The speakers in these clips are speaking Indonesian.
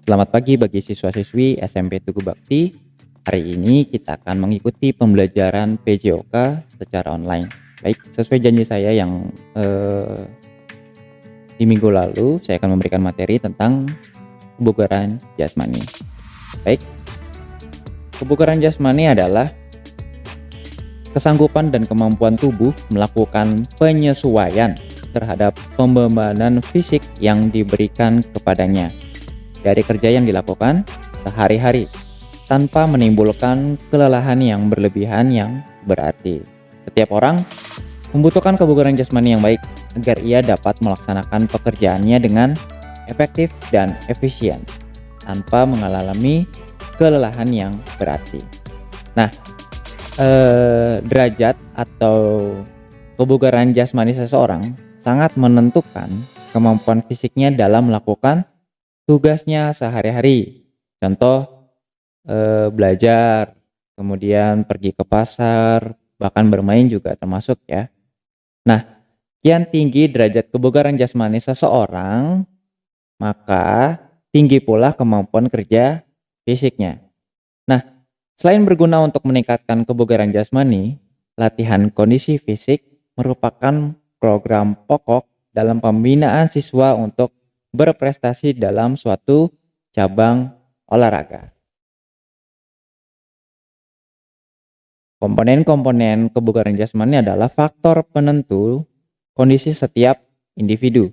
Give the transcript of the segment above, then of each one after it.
Selamat pagi bagi siswa-siswi SMP Tugu Bakti. Hari ini kita akan mengikuti pembelajaran PJOK secara online. Baik, sesuai janji saya yang di minggu lalu, saya akan memberikan materi tentang kebugaran jasmani. Baik, kebugaran jasmani adalah kesanggupan dan kemampuan tubuh melakukan penyesuaian terhadap pembebanan fisik yang diberikan kepadanya dari kerja yang dilakukan sehari-hari tanpa menimbulkan kelelahan yang berlebihan yang berarti. Setiap orang membutuhkan kebugaran jasmani yang baik agar ia dapat melaksanakan pekerjaannya dengan efektif dan efisien tanpa mengalami kelelahan yang berarti. Nah, derajat atau kebugaran jasmani seseorang sangat menentukan kemampuan fisiknya dalam melakukan tugasnya sehari-hari. Contoh, belajar, kemudian pergi ke pasar, bahkan bermain juga termasuk ya. Nah, kian tinggi derajat kebugaran jasmani seseorang, maka tinggi pula kemampuan kerja fisiknya. Nah, selain berguna untuk meningkatkan kebugaran jasmani, latihan kondisi fisik merupakan program pokok dalam pembinaan siswa untuk berprestasi dalam suatu cabang olahraga. Komponen-komponen kebugaran jasmani adalah faktor penentu kondisi setiap individu.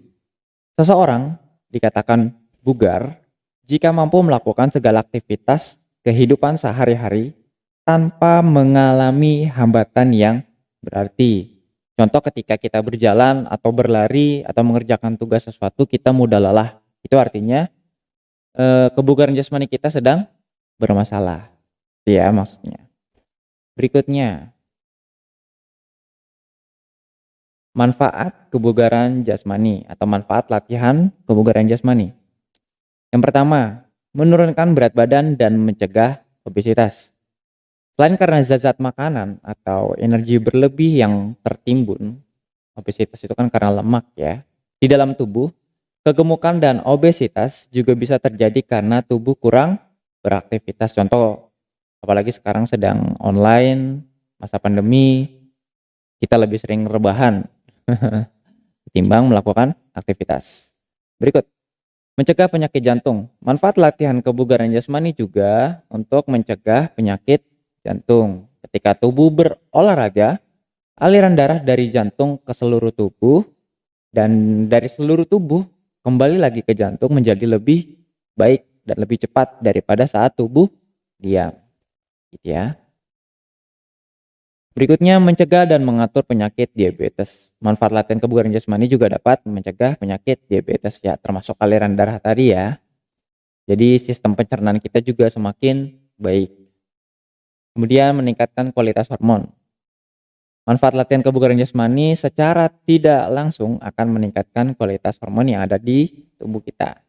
Seseorang dikatakan bugar jika mampu melakukan segala aktivitas kehidupan sehari-hari tanpa mengalami hambatan yang berarti. Contoh ketika kita berjalan atau berlari atau mengerjakan tugas sesuatu kita mudah lelah. Itu artinya kebugaran jasmani kita sedang bermasalah. Ya maksudnya. Berikutnya, manfaat kebugaran jasmani atau manfaat latihan kebugaran jasmani. Yang pertama, menurunkan berat badan dan mencegah obesitas. Selain karena zat-zat makanan atau energi berlebih yang tertimbun, obesitas itu kan karena lemak ya, di dalam tubuh, kegemukan dan obesitas juga bisa terjadi karena tubuh kurang beraktivitas. Contoh, apalagi sekarang sedang online, masa pandemi, kita lebih sering rebahan ketimbang melakukan aktivitas. Berikut, mencegah penyakit jantung. Manfaat latihan kebugaran jasmani juga untuk mencegah penyakit jantung. Ketika tubuh berolahraga, aliran darah dari jantung ke seluruh tubuh dan dari seluruh tubuh kembali lagi ke jantung menjadi lebih baik dan lebih cepat daripada saat tubuh diam. Gitu ya. Berikutnya, mencegah dan mengatur penyakit diabetes. Manfaat latihan kebugaran jasmani juga dapat mencegah penyakit diabetes ya, termasuk aliran darah tadi ya. Jadi sistem pencernaan kita juga semakin baik. Kemudian meningkatkan kualitas hormon. Manfaat latihan kebugaran jasmani secara tidak langsung akan meningkatkan kualitas hormon yang ada di tubuh kita.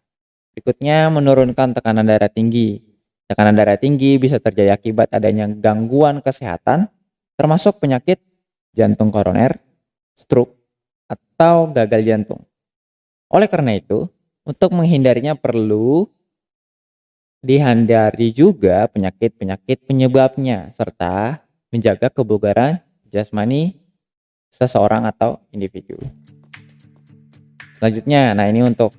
Berikutnya, menurunkan tekanan darah tinggi. Tekanan darah tinggi bisa terjadi akibat adanya gangguan kesehatan, termasuk penyakit jantung koroner, stroke, atau gagal jantung. Oleh karena itu, untuk menghindarinya perlu dihindari juga penyakit-penyakit penyebabnya, serta menjaga kebugaran jasmani seseorang atau individu. Selanjutnya, nah ini untuk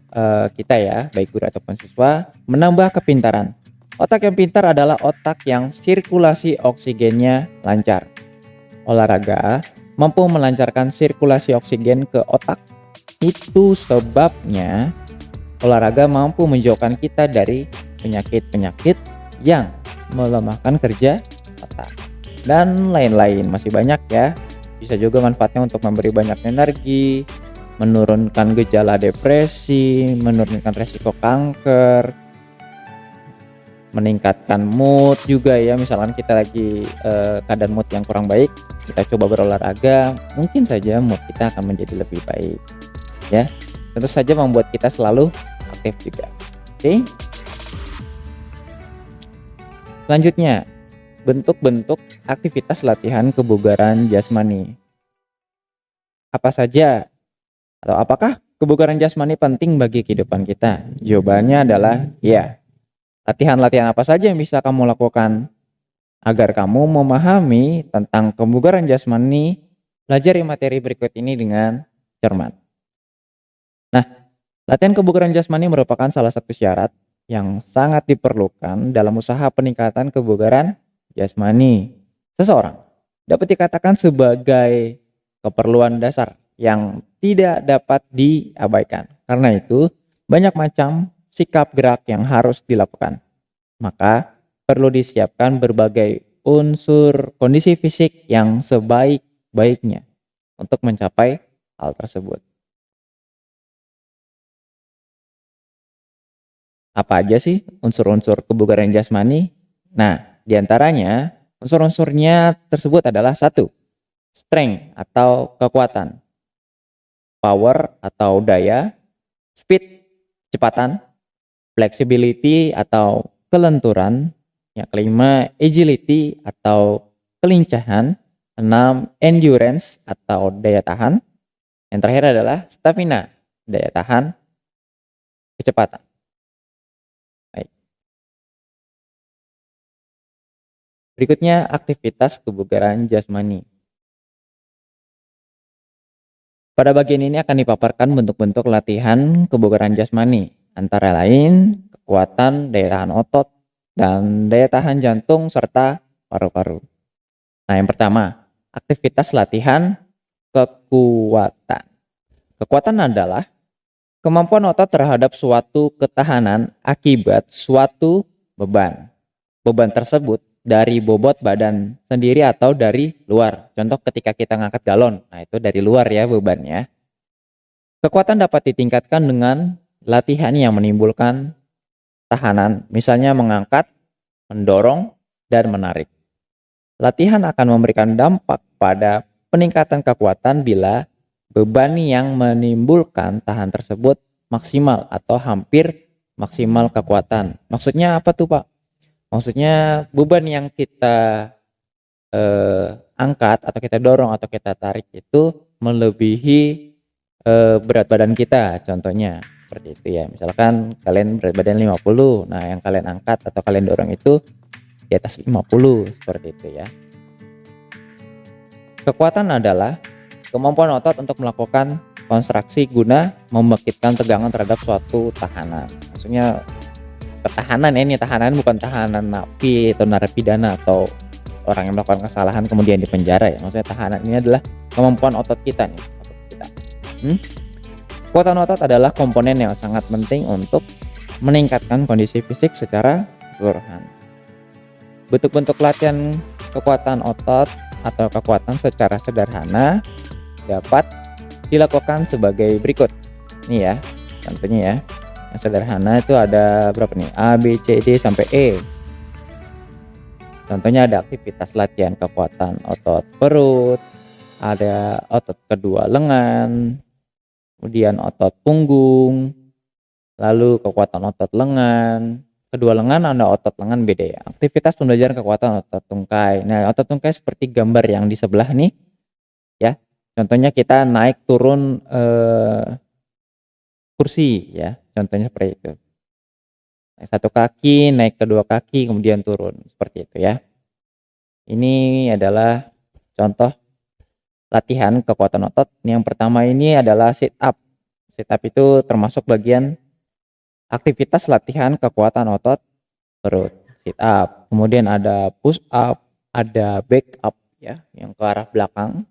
kita ya, baik guru ataupun siswa, menambah kepintaran. Otak yang pintar adalah otak yang sirkulasi oksigennya lancar. Olahraga mampu melancarkan sirkulasi oksigen ke otak. Itu sebabnya olahraga mampu menjauhkan kita dari penyakit-penyakit yang melemahkan kerja otak. Dan lain-lain, masih banyak ya. Bisa juga manfaatnya untuk memberi banyak energi, menurunkan gejala depresi, menurunkan resiko kanker, meningkatkan mood juga ya. Misalkan kita lagi keadaan mood yang kurang baik, kita coba berolahraga, mungkin saja mood kita akan menjadi lebih baik ya. Tentu saja membuat kita selalu aktif juga. Oke. Selanjutnya, bentuk-bentuk aktivitas latihan kebugaran jasmani. Apa saja atau apakah kebugaran jasmani penting bagi kehidupan kita? Jawabannya adalah ya. Latihan-latihan apa saja yang bisa kamu lakukan agar kamu memahami tentang kebugaran jasmani? Pelajari materi berikut ini dengan cermat. Nah, latihan kebugaran jasmani merupakan salah satu syarat yang sangat diperlukan dalam usaha peningkatan kebugaran jasmani seseorang. Dapat dikatakan sebagai keperluan dasar yang tidak dapat diabaikan. Karena itu, banyak macam sikap gerak yang harus dilakukan. Maka, perlu disiapkan berbagai unsur kondisi fisik yang sebaik-baiknya untuk mencapai hal tersebut. Apa aja sih unsur-unsur kebugaran jasmani? Nah, diantaranya unsur-unsurnya tersebut adalah satu, strength atau kekuatan, power atau daya, speed, kecepatan, flexibility atau kelenturan, yang kelima agility atau kelincahan, enam endurance atau daya tahan, yang terakhir adalah stamina, daya tahan, kecepatan. Baik. Berikutnya aktivitas kebugaran jasmani. Pada bagian ini akan dipaparkan bentuk-bentuk latihan kebugaran jasmani, antara lain kekuatan daya tahan otot dan daya tahan jantung serta paru-paru. Nah, yang pertama, aktivitas latihan kekuatan. Kekuatan adalah kemampuan otot terhadap suatu ketahanan akibat suatu beban. Beban tersebut dari bobot badan sendiri atau dari luar. Contoh ketika kita ngangkat galon, nah itu dari luar ya bebannya. Kekuatan dapat ditingkatkan dengan latihan yang menimbulkan tahanan, misalnya mengangkat, mendorong, dan menarik. Latihan akan memberikan dampak pada peningkatan kekuatan bila beban yang menimbulkan tahan tersebut maksimal atau hampir maksimal kekuatan. Maksudnya apa tuh, Pak? Maksudnya beban yang kita angkat atau kita dorong atau kita tarik itu melebihi berat badan kita, contohnya seperti itu ya. Misalkan kalian berat badan 50, nah yang kalian angkat atau kalian dorong itu di atas 50, seperti itu ya. Kekuatan adalah kemampuan otot untuk melakukan kontraksi guna membangkitkan tegangan terhadap suatu tahanan. Maksudnya pertahanan ya, ini tahanan bukan tahanan napi atau narapidana atau orang yang melakukan kesalahan kemudian dipenjara ya. Maksudnya tahanan ini adalah kemampuan otot kita nih, otot kita. Kekuatan otot adalah komponen yang sangat penting untuk meningkatkan kondisi fisik secara keseluruhan. Bentuk-bentuk latihan kekuatan otot atau kekuatan secara sederhana dapat dilakukan sebagai berikut. Nih ya, contohnya ya. Yang sederhana itu ada berapa nih? A, B, C, D sampai E. Contohnya ada aktivitas latihan kekuatan otot perut, ada otot kedua lengan, kemudian otot punggung, lalu kekuatan otot lengan. Kedua lengan ada otot lengan beda ya. Aktivitas pembelajaran kekuatan otot tungkai. Nah, otot tungkai seperti gambar yang di sebelah nih ya. Contohnya kita naik turun kursi ya. Contohnya seperti itu. Naik satu kaki, naik kedua kaki, kemudian turun. Seperti itu ya. Ini adalah contoh latihan kekuatan otot. Yang pertama ini adalah sit up. Sit up itu termasuk bagian aktivitas latihan kekuatan otot perut, sit up. Kemudian ada push up, ada back up ya, yang ke arah belakang.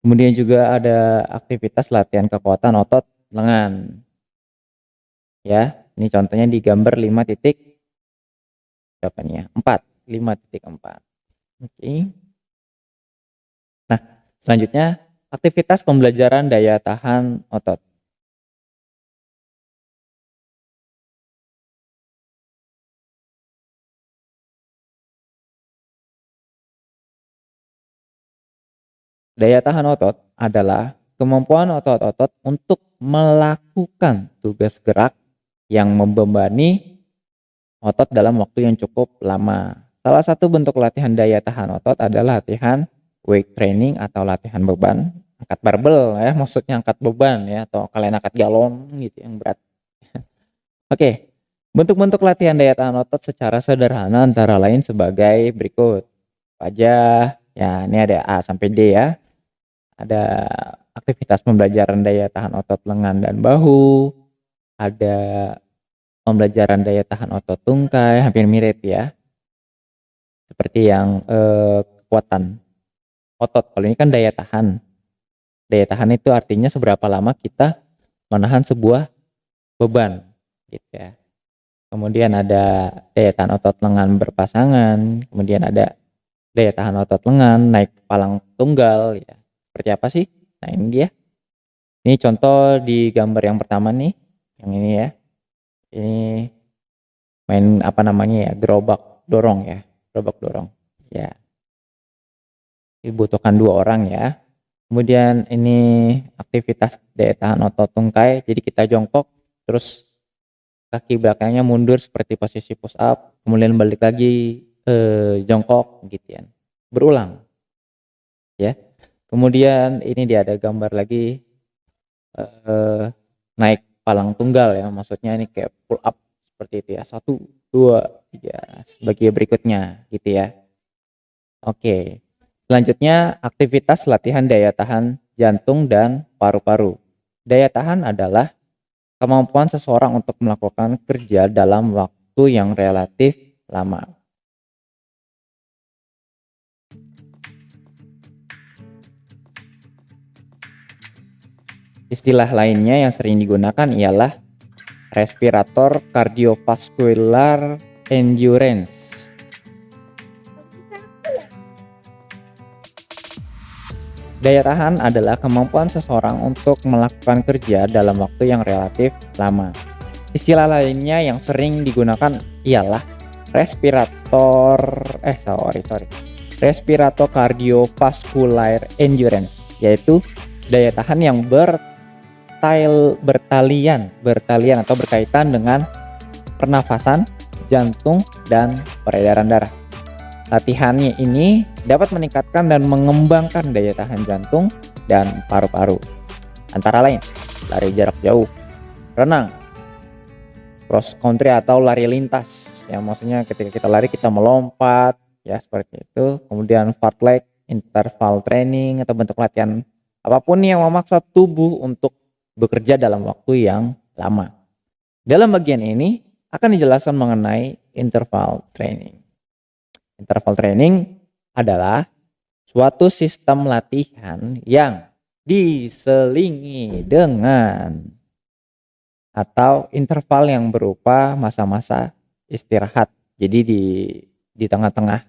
Kemudian juga ada aktivitas latihan kekuatan otot lengan. Ya, ini contohnya di gambar 5 titik berapa nih ya? 4, 5.4. Oke. Nah, selanjutnya aktivitas pembelajaran daya tahan otot. Daya tahan otot adalah kemampuan otot-otot untuk melakukan tugas gerak yang membebani otot dalam waktu yang cukup lama. Salah satu bentuk latihan daya tahan otot adalah latihan weight training atau latihan beban, angkat barbel ya, maksudnya angkat beban ya, atau kalian angkat galon gitu yang berat. Oke, Bentuk-bentuk latihan daya tahan otot secara sederhana antara lain sebagai berikut. Aja, ya ini ada A sampai D ya. Ada aktivitas pembelajaran daya tahan otot lengan dan bahu, ada pembelajaran daya tahan otot tungkai, hampir mirip ya. Seperti yang kekuatan otot. Kalau ini kan daya tahan. Daya tahan itu artinya seberapa lama kita menahan sebuah beban, gitu ya. Kemudian ada daya tahan otot lengan berpasangan, kemudian ada daya tahan otot lengan naik palang tunggal ya. Seperti apa sih? Nah, ini dia. Ini contoh di gambar yang pertama nih, yang ini ya. Ini main apa namanya ya? Gerobak dorong ya. Gerobak dorong. Ya. Dibutuhkan 2 orang ya. Kemudian ini aktivitas daya tahan otot tungkai. Jadi kita jongkok terus kaki belakangnya mundur seperti posisi push up, kemudian balik lagi jongkok gitu ya. Berulang. Ya. Kemudian ini dia ada gambar lagi naik palang tunggal ya. Maksudnya ini kayak pull up seperti itu ya. 1 2 3 sebagai berikutnya gitu ya. Oke. Selanjutnya aktivitas latihan daya tahan jantung dan paru-paru. Daya tahan adalah kemampuan seseorang untuk melakukan kerja dalam waktu yang relatif lama. Istilah lainnya yang sering digunakan ialah respirator cardiovascular endurance. Daya tahan adalah kemampuan seseorang untuk melakukan kerja dalam waktu yang relatif lama. Istilah lainnya yang sering digunakan ialah respirator cardiovascular endurance, yaitu daya tahan yang bertalian atau berkaitan dengan pernafasan, jantung, dan peredaran darah. Latihannya ini dapat meningkatkan dan mengembangkan daya tahan jantung dan paru-paru. Antara lain, lari jarak jauh, renang, cross country atau lari lintas. Yang maksudnya ketika kita lari kita melompat, ya seperti itu. Kemudian fartlek, interval training atau bentuk latihan apapun yang memaksa tubuh untuk bekerja dalam waktu yang lama. Dalam bagian ini akan dijelaskan mengenai interval training. Interval training adalah suatu sistem latihan yang diselingi dengan atau interval yang berupa masa-masa istirahat. Jadi di tengah-tengah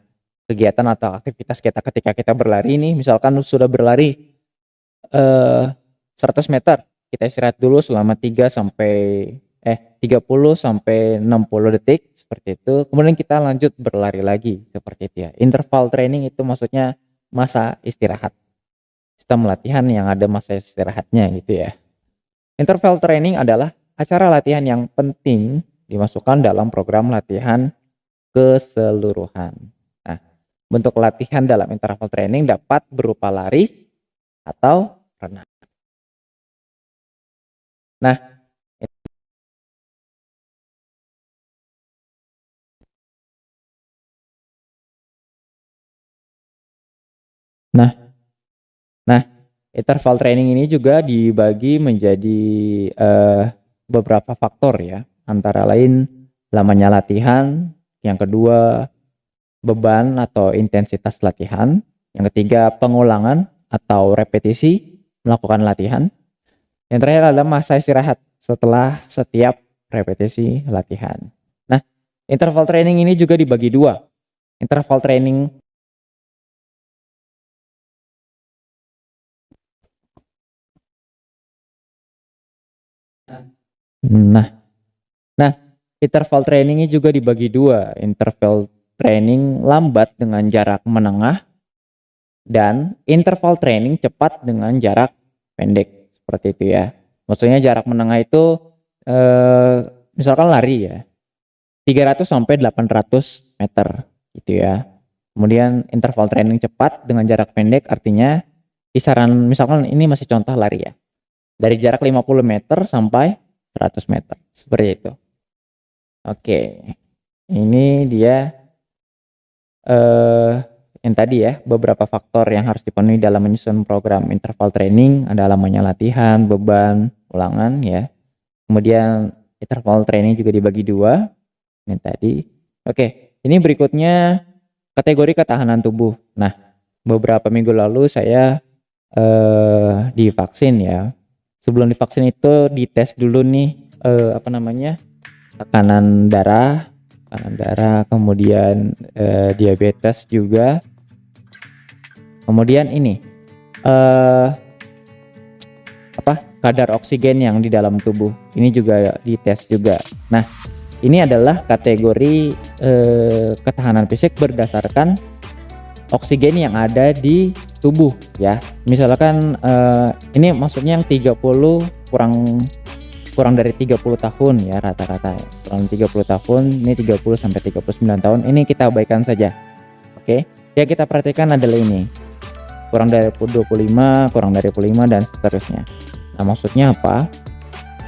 kegiatan atau aktivitas kita ketika kita berlari nih, misalkan sudah berlari 100 meter, kita istirahat dulu selama 30 sampai 60 detik seperti itu. Kemudian kita lanjut berlari lagi seperti itu ya. Interval training itu maksudnya masa istirahat. Sistem latihan yang ada masa istirahatnya gitu ya. Interval training adalah acara latihan yang penting dimasukkan dalam program latihan keseluruhan. Nah, bentuk latihan dalam interval training dapat berupa lari atau renang. Nah, Nah, interval training ini juga dibagi menjadi beberapa faktor ya, antara lain lamanya latihan, yang kedua beban atau intensitas latihan, yang ketiga pengulangan atau repetisi melakukan latihan, yang terakhir adalah masa istirahat setelah setiap repetisi latihan. Nah, interval training ini juga dibagi dua. Interval training Nah, interval training ini juga dibagi dua. Interval training lambat dengan jarak menengah dan interval training cepat dengan jarak pendek. Seperti itu ya. Maksudnya jarak menengah itu misalkan lari ya. 300 sampai 800 meter gitu ya. Kemudian interval training cepat dengan jarak pendek artinya kisaran, misalkan ini masih contoh lari ya. Dari jarak 50 meter sampai 100 meter. Seperti itu. Oke, ini dia yang tadi ya, beberapa faktor yang harus dipenuhi dalam menyusun program interval training, ada lamanya latihan, beban, ulangan ya. Kemudian interval training juga dibagi dua, ini tadi. Oke, ini berikutnya kategori ketahanan tubuh. Nah, beberapa minggu lalu saya divaksin ya. Sebelum divaksin itu dites dulu nih tekanan darah, kemudian diabetes juga. Kemudian ini kadar oksigen yang di dalam tubuh. Ini juga dites juga. Nah, ini adalah kategori ketahanan fisik berdasarkan oksigen yang ada di tubuh ya. Misalkan ini maksudnya yang 30 kurang dari 30 tahun ya rata-rata ya. Kurang 30 tahun, ini 30 sampai 39 tahun. Ini kita abaikan saja. Oke. Yang kita perhatikan adalah ini. Kurang dari 25, kurang dari 25 dan seterusnya. Nah, maksudnya apa?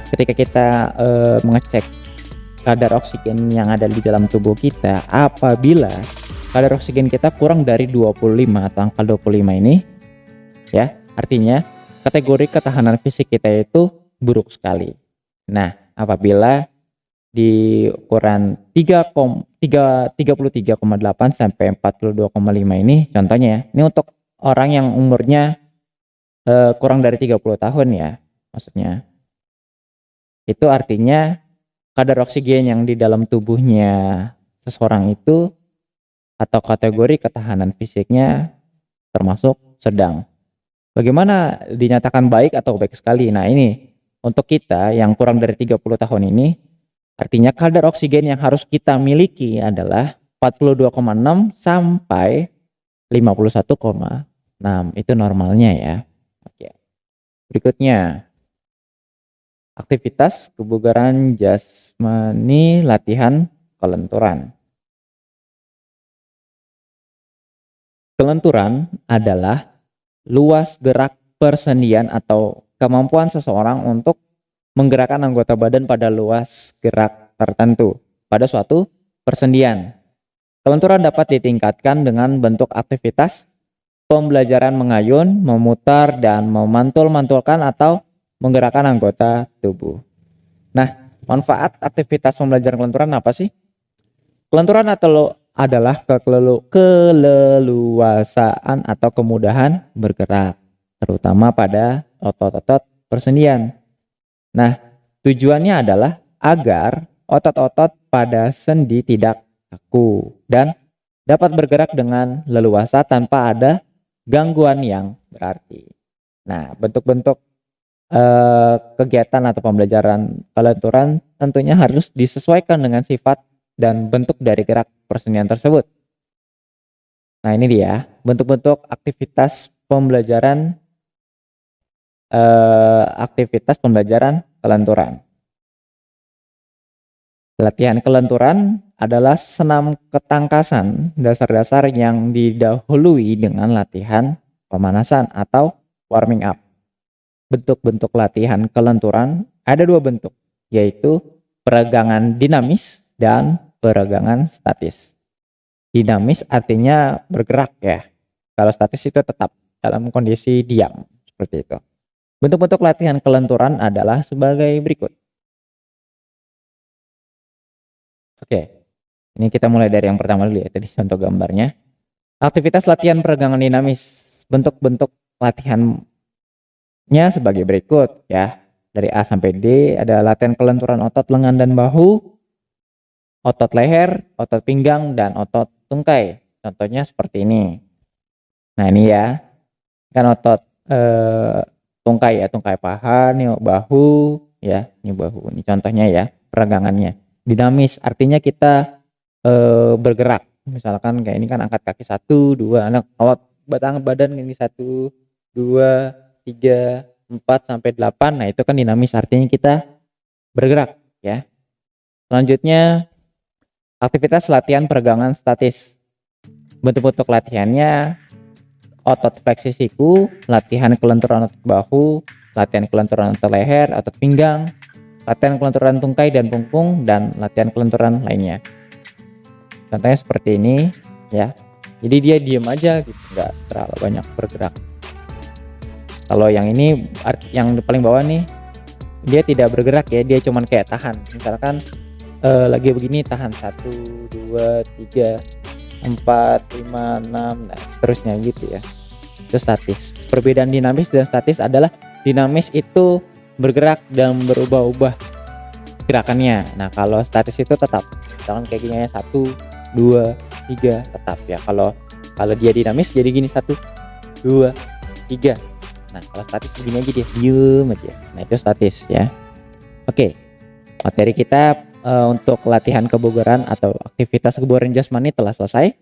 Ketika kita mengecek kadar oksigen yang ada di dalam tubuh kita, apabila kadar oksigen kita kurang dari 25 atau angka 25 ini ya, artinya kategori ketahanan fisik kita itu buruk sekali. Nah, apabila di ukuran 33,8 sampai 42,5 ini contohnya ya, ini untuk orang yang umurnya kurang dari 30 tahun ya, maksudnya. Itu artinya kadar oksigen yang di dalam tubuhnya seseorang itu atau kategori ketahanan fisiknya termasuk sedang. Bagaimana dinyatakan baik atau baik sekali? Nah, ini untuk kita yang kurang dari 30 tahun ini, artinya kadar oksigen yang harus kita miliki adalah 42,6 sampai 51,6. Itu normalnya ya. Oke. Berikutnya, aktivitas kebugaran jasmani latihan kelenturan. Kelenturan adalah luas gerak persendian atau kemampuan seseorang untuk menggerakkan anggota badan pada luas gerak tertentu pada suatu persendian. Kelenturan dapat ditingkatkan dengan bentuk aktivitas pembelajaran mengayun, memutar, dan memantul-mantulkan atau menggerakkan anggota tubuh. Nah, manfaat aktivitas pembelajaran kelenturan apa sih? Kelenturan adalah keleluasaan atau kemudahan bergerak, terutama pada otot-otot persendian. Nah, tujuannya adalah agar otot-otot pada sendi tidak kaku dan dapat bergerak dengan leluasa tanpa ada gangguan yang berarti. Nah, bentuk-bentuk kegiatan atau pembelajaran kelenturan tentunya harus disesuaikan dengan sifat dan bentuk dari gerak persendian tersebut. Nah, ini dia bentuk-bentuk aktivitas pembelajaran kelenturan. Latihan kelenturan adalah senam ketangkasan dasar-dasar yang didahului dengan latihan pemanasan atau warming up. Bentuk-bentuk latihan kelenturan ada dua bentuk, yaitu peregangan dinamis dan peregangan statis. Dinamis artinya bergerak ya. Kalau statis itu tetap dalam kondisi diam, seperti itu. Bentuk-bentuk latihan kelenturan adalah sebagai berikut. Oke, ini kita mulai dari yang pertama dulu ya, tadi contoh gambarnya. Aktivitas latihan peregangan dinamis. Bentuk-bentuk latihannya sebagai berikut ya. Dari A sampai D ada latihan kelenturan otot lengan dan bahu, otot leher, otot pinggang, dan otot tungkai. Contohnya seperti ini. Nah, ini ya, kan otot tungkai ya, tungkai paha, nih bahu ya, ini bahu. Ini contohnya ya, peregangannya. Dinamis artinya kita bergerak. Misalkan kayak ini kan angkat kaki 1, 2, kalau angkat badan ini 1, 2, 3, 4 sampai 8. Nah, itu kan dinamis artinya kita bergerak ya. Selanjutnya aktivitas latihan peregangan statis. Bentuk-bentuk latihannya otot fleksi siku, latihan kelenturan otot bahu, latihan kelenturan otot leher, otot pinggang, latihan kelenturan tungkai dan punggung, dan latihan kelenturan lainnya. Contohnya seperti ini ya. Jadi dia diem aja gitu, nggak terlalu banyak bergerak. Kalau yang ini yang paling bawah nih, dia tidak bergerak ya, dia cuman kayak tahan. Misalkan lagi begini tahan 1, 2, 3, 4, 5, 6, nah seterusnya gitu ya. Itu statis. Perbedaan dinamis dan statis adalah dinamis itu bergerak dan berubah-ubah gerakannya. Nah kalau statis itu tetap, misalkan kayak gini ya, 1, 2, 3 tetap ya. Kalau dia dinamis jadi gini, 1, 2, 3. Nah kalau statis begini aja, dia diem aja. Nah itu statis ya. Oke, materi kita untuk latihan kebugaran atau aktivitas kebugaran jasmani telah selesai.